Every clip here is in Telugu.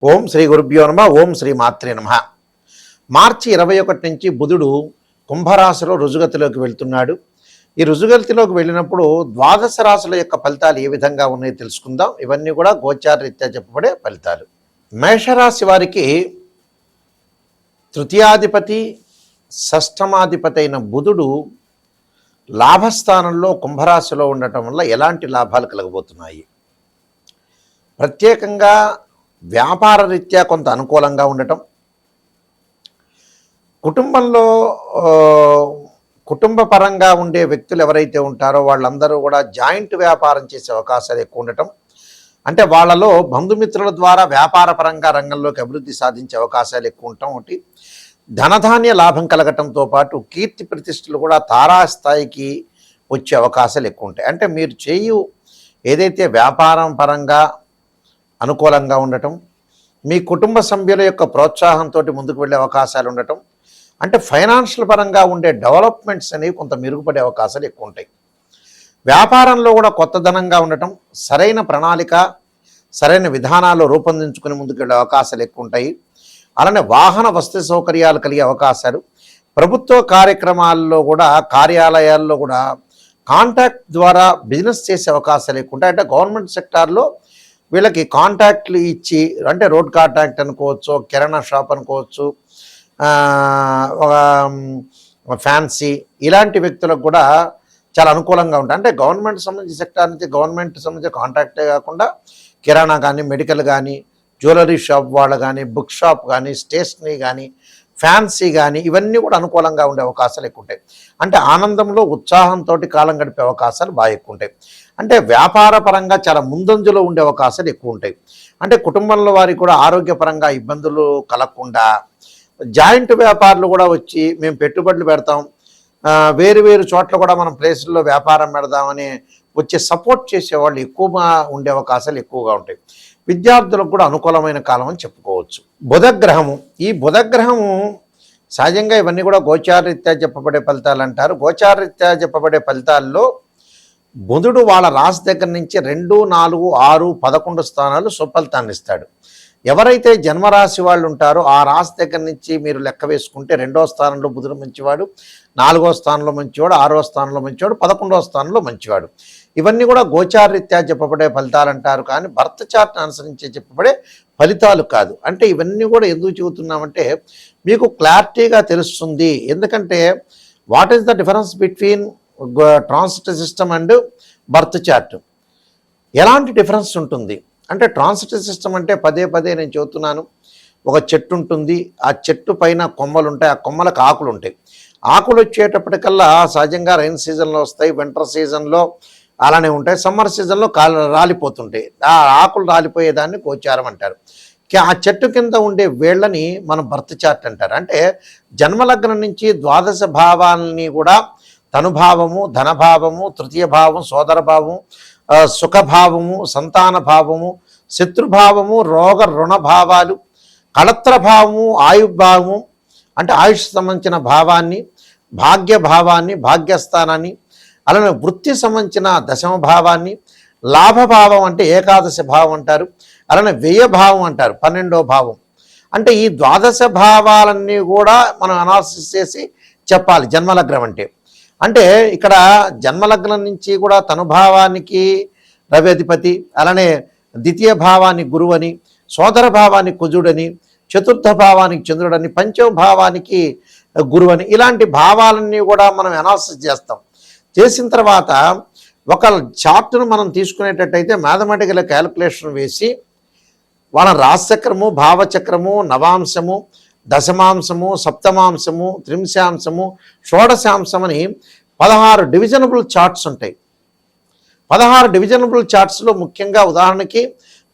ఓం శ్రీ గురుభ్యో నమ. ఓం శ్రీ మాత్రే నమ. మార్చి 21 నుంచి బుధుడు కుంభరాశిలో రుజుగతిలోకి వెళ్తున్నాడు. ఈ రుజుగతిలోకి వెళ్ళినప్పుడు ద్వాదశ రాశుల యొక్క ఫలితాలు ఏ విధంగా ఉన్నాయో తెలుసుకుందాం. ఇవన్నీ కూడా గోచార రీత్యా చెప్పబడే ఫలితాలు. మేషరాశి వారికి తృతీయాధిపతి షష్టమాధిపతి అయిన బుధుడు లాభస్థానంలో కుంభరాశిలో ఉండటం వల్ల ఎలాంటి లాభాలు కలగబోతున్నాయి? ప్రత్యేకంగా వ్యాపార రీత్యా కొంత అనుకూలంగా ఉండటం, కుటుంబంలో కుటుంబ పరంగా ఉండే వ్యక్తులు ఎవరైతే ఉంటారో వాళ్ళందరూ కూడా జాయింట్ వ్యాపారం చేసే అవకాశాలు ఎక్కువ ఉండటం, అంటే వాళ్ళలో బంధుమిత్రుల ద్వారా వ్యాపార పరంగా రంగంలోకి అభివృద్ధి సాధించే అవకాశాలు ఎక్కువ ఉండటం ఒకటి. ధనధాన్య లాభం కలగటంతో పాటు కీర్తి ప్రతిష్టలు కూడా తారాస్థాయికి వచ్చే అవకాశాలు ఎక్కువ ఉంటాయి. అంటే మీరు ఏదైతే వ్యాపారం పరంగా అనుకూలంగా ఉండటం, మీ కుటుంబ సభ్యుల యొక్క ప్రోత్సాహంతో ముందుకు వెళ్ళే అవకాశాలు ఉండటం, అంటే ఫైనాన్షియల్ పరంగా ఉండే డెవలప్మెంట్స్ అనేవి కొంత మెరుగుపడే అవకాశాలు ఎక్కువ ఉంటాయి. వ్యాపారంలో కూడా కొత్తదనంగా ఉండటం, సరైన ప్రణాళిక సరైన విధానాలు రూపొందించుకుని ముందుకు వెళ్ళే అవకాశాలు ఎక్కువ ఉంటాయి. అలానే వాహన వస్తు సౌకర్యాలు కలిగే అవకాశాలు, ప్రభుత్వ కార్యక్రమాల్లో కూడా కార్యాలయాల్లో కూడా కాంట్రాక్ట్ ద్వారా బిజినెస్ చేసే అవకాశాలు ఎక్కువ ఉంటాయి. అంటే గవర్నమెంట్ సెక్టార్లో వీళ్ళకి కాంట్రాక్ట్లు ఇచ్చి, అంటే రోడ్ కాంట్రాక్ట్ అనుకోవచ్చు, కిరాణా షాప్ అనుకోవచ్చు, ఫ్యాన్సీ, ఇలాంటి వ్యక్తులకు కూడా చాలా అనుకూలంగా ఉంటాయి. అంటే గవర్నమెంట్ సంబంధించిన సెక్టార్ నుంచి గవర్నమెంట్ సంబంధించిన కాంట్రాక్టే కాకుండా కిరాణా కానీ, మెడికల్ కానీ, జ్యువెలరీ షాప్ వాళ్ళు కానీ, బుక్ షాప్ కానీ, స్టేషనరీ కానీ, ఫ్యాన్సీ కానీ, ఇవన్నీ కూడా అనుకూలంగా ఉండే అవకాశాలు ఎక్కువ ఉంటాయి. అంటే ఆనందంలో ఉత్సాహంతో కాలం గడిపే అవకాశాలు బాగా ఎక్కువ ఉంటాయి. అంటే వ్యాపార పరంగా చాలా ముందంజలో ఉండే అవకాశాలు ఎక్కువ ఉంటాయి. అంటే కుటుంబంలో వారికి కూడా ఆరోగ్యపరంగా ఇబ్బందులు కలగకుండా జాయింట్ వ్యాపారులు కూడా వచ్చి మేము పెట్టుబడులు పెడతాం, వేరు వేరు చోట్ల కూడా మనం ప్లేసుల్లో వ్యాపారం పెడదామని వచ్చే సపోర్ట్ చేసేవాళ్ళు ఎక్కువగా ఉండే అవకాశాలు ఎక్కువగా ఉంటాయి. విద్యార్థులకు కూడా అనుకూలమైన కాలం అని చెప్పుకోవచ్చు. బుధగ్రహము, ఈ బుధగ్రహము సహజంగా ఇవన్నీ కూడా గోచారరీత్యా చెప్పబడే ఫలితాలు అంటారు. గోచారరీత్యా చెప్పబడే ఫలితాల్లో బుధుడు వాళ్ళ రాశి దగ్గర నుంచి 2, 4, 6, 11 స్థానాలు సుఫలితాన్ని ఇస్తాడు. ఎవరైతే జన్మరాశి వాళ్ళు ఉంటారో ఆ రాశి దగ్గర నుంచి మీరు లెక్క వేసుకుంటే 2వ స్థానంలో బుధుడు మంచివాడు, 4వ స్థానంలో మంచివాడు, 6వ స్థానంలో మంచివాడు, 11వ స్థానంలో మంచివాడు. ఇవన్నీ కూడా గోచారరీత్యా చెప్పబడే ఫలితాలు అంటారు, కానీ భర్త చార్ట్ని అనుసరించి చెప్పబడే ఫలితాలు కాదు. అంటే ఇవన్నీ కూడా ఎందుకు చెబుతున్నామంటే మీకు క్లారిటీగా తెలుస్తుంది. ఎందుకంటే what is the difference between transit system and birth chart? ఎలాంటి డిఫరెన్స్ ఉంటుంది అంటే, ట్రాన్సిట్ సిస్టమ్ అంటే పదే నేను చెబుతున్నాను, ఒక చెట్టు ఉంటుంది, ఆ చెట్టు పైన కొమ్మలు ఉంటాయి, ఆ కొమ్మలకు ఆకులు ఉంటాయి. ఆకులు వచ్చేటప్పటికల్లా సహజంగా రైన్ సీజన్లో వస్తాయి, వింటర్ సీజన్లో అలానే ఉంటాయి, సమ్మర్ సీజన్లో రాలిపోతుంటాయి. ఆ ఆకులు రాలిపోయేదాన్ని గోచారం అంటారు. ఆ చెట్టు కింద ఉండే వేళ్ళని మనం బర్త్ చార్ట్ అంటారు. అంటే జన్మలగ్నం నుంచి ద్వాదశ భావాలని కూడా తనుభావము, ధనభావము, తృతీయ భావం, సోదర భావము, సుఖభావము, సంతాన భావము, శత్రుభావము, రోగ రుణ భావాలు, కళత్ర భావము, ఆయుర్భావము అంటే ఆయుష్ సంబంధించిన భావాన్ని, భాగ్య భావాన్ని, భాగ్యస్థానాన్ని, అలానే వృత్తి సంబంధించిన దశమ భావాన్ని, లాభభావం అంటే ఏకాదశి భావం అంటారు, అలానే వ్యయభావం అంటారు 12వ భావం. అంటే ఈ ద్వాదశ భావాలన్నీ కూడా మనం అనాలిసిస్ చేసి చెప్పాలి జన్మలగ్నం అంటే. అంటే ఇక్కడ జన్మలగ్నం నుంచి కూడా తనుభావానికి రవి అధిపతి, అలానే ద్వితీయ భావానికి గురువని, సోదర భావానికి కుజుడని, చతుర్థ భావానికి చంద్రుడని, పంచమ భావానికి గురువని, ఇలాంటి భావాలన్నీ కూడా మనం అనాలిసిస్ చేస్తాం. చేసిన తర్వాత ఒక చార్ట్ను మనం తీసుకునేటట్టయితే మ్యాథమెటికల్ క్యాలిక్యులేషన్ వేసి వాళ్ళ రాశిచక్రము, భావచక్రము, నవాంశము, దశమాంశము, సప్తమాంశము, త్రింశాంశము, షోడశాంశం అని 16 డివిజనబుల్ చార్ట్స్ ఉంటాయి. 16 డివిజనబుల్ చార్ట్స్లో ముఖ్యంగా ఉదాహరణకి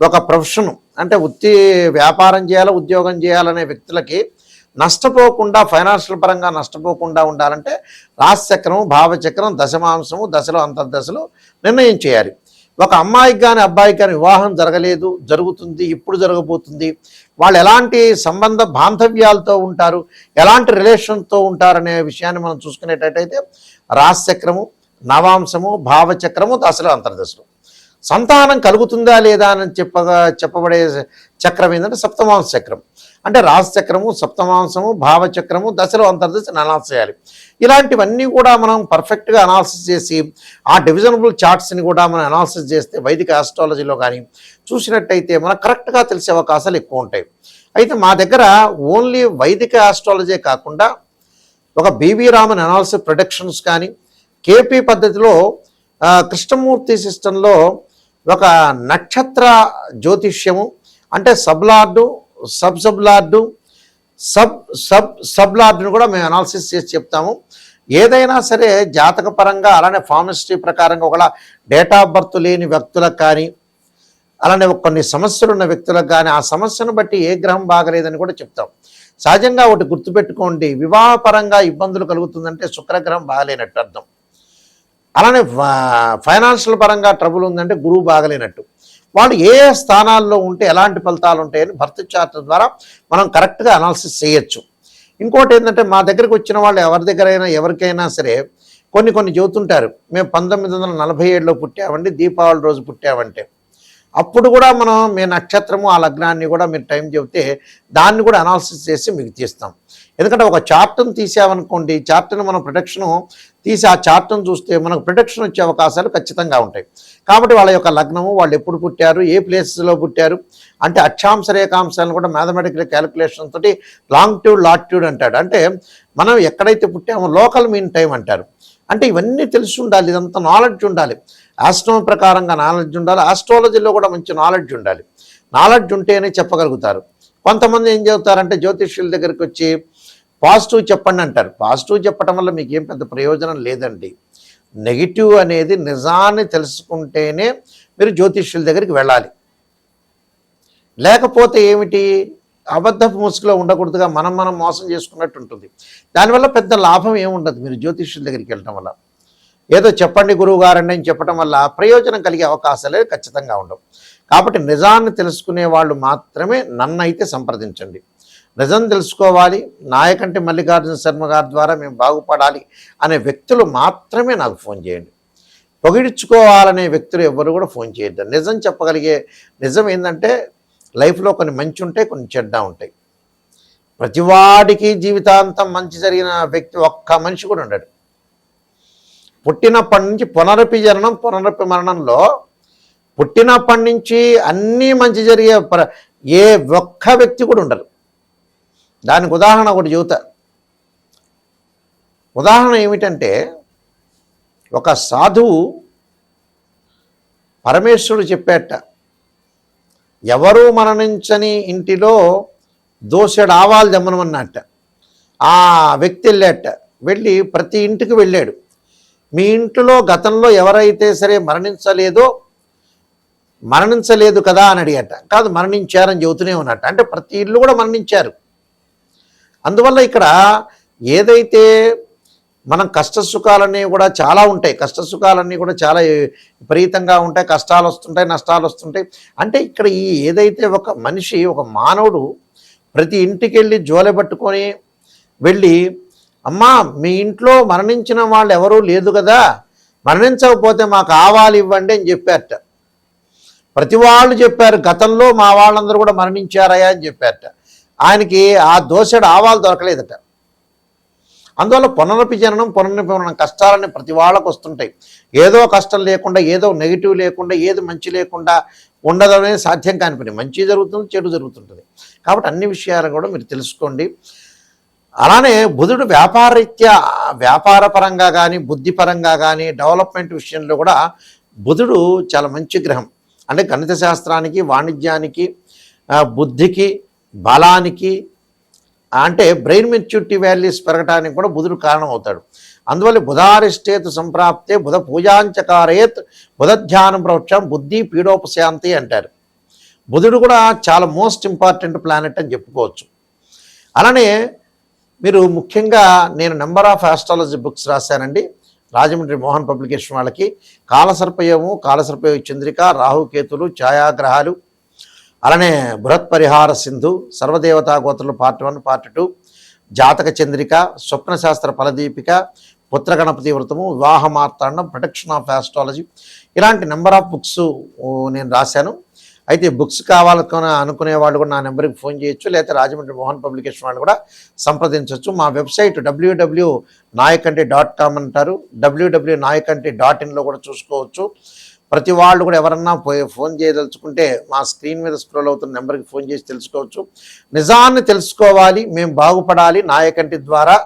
ఒక ప్రొఫెషన్ అంటే వ్యాపారం చేయాలి, ఉద్యోగం చేయాలనే వ్యక్తులకి నష్టపోకుండా, ఫైనాన్షియల్ పరంగా నష్టపోకుండా ఉండాలంటే రాశిచక్రం, భావచక్రం, దశమాంశము, దశలు, అంతర్దశలు నిర్ణయం చేయాలి. ఒక అమ్మాయికి కానీ అబ్బాయికి కానీ వివాహం జరగలేదు, జరుగుతుంది, ఇప్పుడు జరగబోతుంది, వాళ్ళు ఎలాంటి సంబంధ బాంధవ్యాలతో ఉంటారు, ఎలాంటి రిలేషన్తో ఉంటారనే విషయాన్ని మనం చూసుకునేటట్టయితే రాశిచక్రము, నవాంశము, భావచక్రము, దశలు, అంతర్దశలు. సంతానం కలుగుతుందా లేదా అని చెప్పబడే చక్రం ఏంటంటే సప్తమాంస చక్రం. అంటే రాశిచక్రము, సప్తమాంసము, భావచక్రము, దశలో అంతర్దశను అనాలిసిస్ చేయాలి. ఇలాంటివన్నీ కూడా మనం పర్ఫెక్ట్గా అనాలిసిస్ చేసి ఆ డివిజనబుల్ చార్ట్స్ని కూడా మనం అనాలిసిస్ చేస్తే వైదిక ఆస్ట్రాలజీలో కానీ చూసినట్టయితే మనకు కరెక్ట్గా తెలిసే అవకాశాలు ఎక్కువ ఉంటాయి. అయితే మా దగ్గర ఓన్లీ వైదిక ఆస్ట్రాలజీ కాకుండా ఒక బివి రామన్ అనాలిసిస్ ప్రొడక్షన్స్ కానీ కేపీ పద్ధతిలో కృష్ణమూర్తి సిస్టంలో ఒక నక్షత్ర జ్యోతిష్యము అంటే సబ్లార్డు, సబ్లార్డు, సబ్లార్డును కూడా మేము అనాలిసిస్ చేసి చెప్తాము. ఏదైనా సరే జాతక పరంగా అలానే ఫార్మిస్ట్రీ ప్రకారంగా ఒకలా డేట్ ఆఫ్ బర్త్ లేని వ్యక్తులకు కానీ అలానే కొన్ని సమస్యలు ఉన్న వ్యక్తులకు కానీ ఆ సమస్యను బట్టి ఏ గ్రహం బాగలేదని కూడా చెప్తాం. సహజంగా ఒకటి గుర్తుపెట్టుకోండి, వివాహపరంగా ఇబ్బందులు కలుగుతుందంటే శుక్రగ్రహం బాగలేనట్టు అర్థం. అలానే ఫైనాన్షియల్ పరంగా ట్రబుల్ ఉందంటే గురువు బాగలేనట్టు. వాళ్ళు ఏ స్థానాల్లో ఉంటే ఎలాంటి ఫలితాలు ఉంటాయని బర్త్ చార్ట్ ద్వారా మనం కరెక్ట్గా అనాలిసిస్ చేయొచ్చు. ఇంకోటి ఏంటంటే మా దగ్గరికి వచ్చిన వాళ్ళు ఎవరికైనా సరే కొన్ని చెబుతుంటారు, మేము 1947లో పుట్టామండి, దీపావళి రోజు పుట్టామంటే. అప్పుడు కూడా మనం మీ నక్షత్రము ఆ లగ్నాన్ని కూడా మీరు టైం చెబితే దాన్ని కూడా అనాలిసిస్ చేసి మీకు తీస్తాం. ఎందుకంటే ఒక చార్ట్ను తీసామనుకోండి, చార్ట్ను మనం ప్రొడక్షను తీసి ఆ చార్ట్ను చూస్తే మనకు ప్రొడక్షన్ వచ్చే అవకాశాలు ఖచ్చితంగా ఉంటాయి. కాబట్టి వాళ్ళ యొక్క లగ్నము, వాళ్ళు ఎప్పుడు పుట్టారు, ఏ ప్లేసెస్లో పుట్టారు అంటే అక్షాంశ రేఖాంశాలను కూడా మ్యాథమెటికల్ క్యాలిక్యులేషన్ తోటి లాంగిట్యూడ్ లాటిట్యూడ్ అంటాడు. అంటే మనం ఎక్కడైతే పుట్టామో లోకల్ మీన్ టైం అంటారు. అంటే ఇవన్నీ తెలిసి ఉండాలి, ఇదంతా నాలెడ్జ్ ఉండాలి. ఆస్ట్రోనమీ ప్రకారంగా నాలెడ్జ్ ఉండాలి, ఆస్ట్రాలజీలో కూడా మంచి నాలెడ్జ్ ఉండాలి. నాలెడ్జ్ ఉంటేనే చెప్పగలుగుతారు. కొంతమంది ఏం చెబుతారంటే జ్యోతిష్యుల దగ్గరికి వచ్చి పాజిటివ్ చెప్పండి అంటారు. పాజిటివ్ చెప్పడం వల్ల మీకు ఏం పెద్ద ప్రయోజనం లేదండి. నెగిటివ్ అనేది నిజాన్ని తెలుసుకుంటేనే మీరు జ్యోతిష్యుల దగ్గరికి వెళ్ళాలి. లేకపోతే ఏమిటి, అబద్ధపు ముసుగులో ఉండకూడదుగా మనం మోసం చేసుకున్నట్టు ఉంటుంది. దానివల్ల పెద్ద లాభం ఏముండదు మీరు జ్యోతిష్యుల దగ్గరికి వెళ్ళటం వల్ల. ఏదో చెప్పండి గురువు గారండి అని చెప్పడం వల్ల ప్రయోజనం కలిగే అవకాశాలే ఖచ్చితంగా ఉండవు. కాబట్టి నిజాన్ని తెలుసుకునే వాళ్ళు మాత్రమే నన్నైతే సంప్రదించండి. నిజం తెలుసుకోవాలి, నాయకంటి మల్లికార్జున శర్మ గారి ద్వారా మేము బాగుపడాలి అనే వ్యక్తులు మాత్రమే నాకు ఫోన్ చేయండి. పొగిడించుకోవాలనే వ్యక్తులు ఎవరు కూడా ఫోన్ చేయొద్దు. నిజం చెప్పగలిగే, నిజం ఏంటంటే లైఫ్లో కొన్ని మంచి ఉంటాయి, కొన్ని చెడ్డ ఉంటాయి. ప్రతివాడికి జీవితాంతం మంచి జరిగిన వ్యక్తి ఒక్క మనిషి కూడా ఉండడు. పుట్టినప్పటి నుంచి పునరపి జననం పునరపి మరణంలో పుట్టినప్పటి నుంచి అన్నీ మంచి జరిగే ఏ ఒక్క వ్యక్తి కూడా ఉండరు. దానికి ఉదాహరణ ఒకటి చెబుతా. ఉదాహరణ ఏమిటంటే, ఒక సాధువు పరమేశ్వరుడు చెప్పేట, ఎవరూ మరణించని ఇంటిలో దోసెడు ఆవాలు దమ్మనమన్నట్ట. ఆ వ్యక్తి వెళ్ళి ప్రతి ఇంటికి వెళ్ళాడు. మీ ఇంట్లో గతంలో ఎవరైతే సరే మరణించలేదు కదా అని అడిగట. కాదు, మరణించారని చెబుతూనే ఉన్నట్ట. అంటే ప్రతి ఇల్లు కూడా మరణించారు. అందువల్ల ఇక్కడ ఏదైతే మనం కష్టసుఖాలన్నీ కూడా చాలా ఉంటాయి, కష్టసుఖాలన్నీ కూడా చాలా విపరీతంగా ఉంటాయి, కష్టాలు వస్తుంటాయి, నష్టాలు వస్తుంటాయి. అంటే ఇక్కడ ఏదైతే ఒక మనిషి, ఒక మానవుడు ప్రతి ఇంటికి వెళ్ళి జోలె పట్టుకొని వెళ్ళి, అమ్మా మీ ఇంట్లో మరణించిన వాళ్ళు ఎవరూ లేదు కదా, మరణించకపోతే మాకు ఆవాలు ఇవ్వండి అని చెప్పారట. ప్రతి వాళ్ళు చెప్పారు, గతంలో మా వాళ్ళందరూ కూడా మరణించారయా అని చెప్పారట. ఆయనకి ఆ దోసెడు ఆవాలు దొరకలేదట. అందువల్ల పునరపి జననం పునరపి మరణం కష్టాలని ప్రతి వాళ్ళకు వస్తుంటాయి. ఏదో కష్టం లేకుండా, ఏదో నెగిటివ్ లేకుండా, ఏది మంచి లేకుండా ఉండదు అనేది సాధ్యం కాని పని. మంచి జరుగుతుంది, చెడు జరుగుతుంటుంది. కాబట్టి అన్ని విషయాలు కూడా మీరు తెలుసుకోండి. అలానే బుధుడు వ్యాపార పరంగా కానీ, బుద్ధిపరంగా కానీ, డెవలప్మెంట్ విషయంలో కూడా బుధుడు చాలా మంచి గ్రహం. అంటే గణిత శాస్త్రానికి, వాణిజ్యానికి, బుద్ధికి, బలానికి, అంటే బ్రెయిన్ మెచ్యూరిటీ వాల్యూస్ పెరగడానికి కూడా బుధుడు కారణం అవుతాడు. అందువల్ల బుధారిష్టేతు సంప్రాప్తే బుధ పూజాంచకారేత్ బుధ ధ్యానం ప్రవక్షం బుద్ధి పీడోపశాంతి అంటారు. బుధుడు కూడా చాలా మోస్ట్ ఇంపార్టెంట్ ప్లానెట్ అని చెప్పుకోవచ్చు. అలానే మీరు ముఖ్యంగా నేను నెంబర్ ఆఫ్ ఆస్ట్రాలజీ బుక్స్ రాశానండి రాజమండ్రి మోహన్ పబ్లికేషన్ వాళ్ళకి. కాలసర్పయోగము, కాలసర్పయోగ చంద్రిక, రాహుకేతులు, ఛాయాగ్రహాలు, అలానే Brihat Parihara Sindhu, Sarvadevata Gotrulu part 1 part 2, Jataka Chandrika, Swapnashastra Phaladeepika, Putra Ganapati Vratamu, Vivaha Martandam, protection of astrology, ఇలాంటి నెంబర్ ఆఫ్ బుక్స్ నేను రాశాను. అయితే బుక్స్ కావాలనుకునే అనుకునే వాళ్ళు కూడా నా నెంబర్కి ఫోన్ చేయొచ్చు, లేకపోతే రాజమండ్రి మోహన్ పబ్లికేషన్ వాళ్ళు కూడా సంప్రదించవచ్చు. మా వెబ్సైట్ www.nayakanti.com అంటారు, www.nayakanti.in కూడా చూసుకోవచ్చు. ప్రతి వాళ్ళు కూడా ఎవరన్నా ఫోన్ చేయదలుచుకుంటే మా స్క్రీన్ మీద స్క్రోల్ అవుతున్న నెంబర్కి ఫోన్ చేసి తెలుసుకోవచ్చు. నిజాన్ని తెలుసుకోవాలి, మేము బాగుపడాలి, నాయకంటి ద్వారా,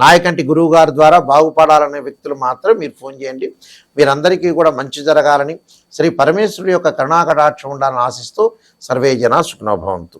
నాయకంటి గురువు గారి ద్వారా బాగుపడాలనే వ్యక్తులు మాత్రం మీరు ఫోన్ చేయండి. మీరందరికీ కూడా మంచి జరగాలని, శ్రీ పరమేశ్వరుడి యొక్క కరుణాకటాక్షం ఉండాలని ఆశిస్తూ సర్వే జనా సుఖినో భవంతు.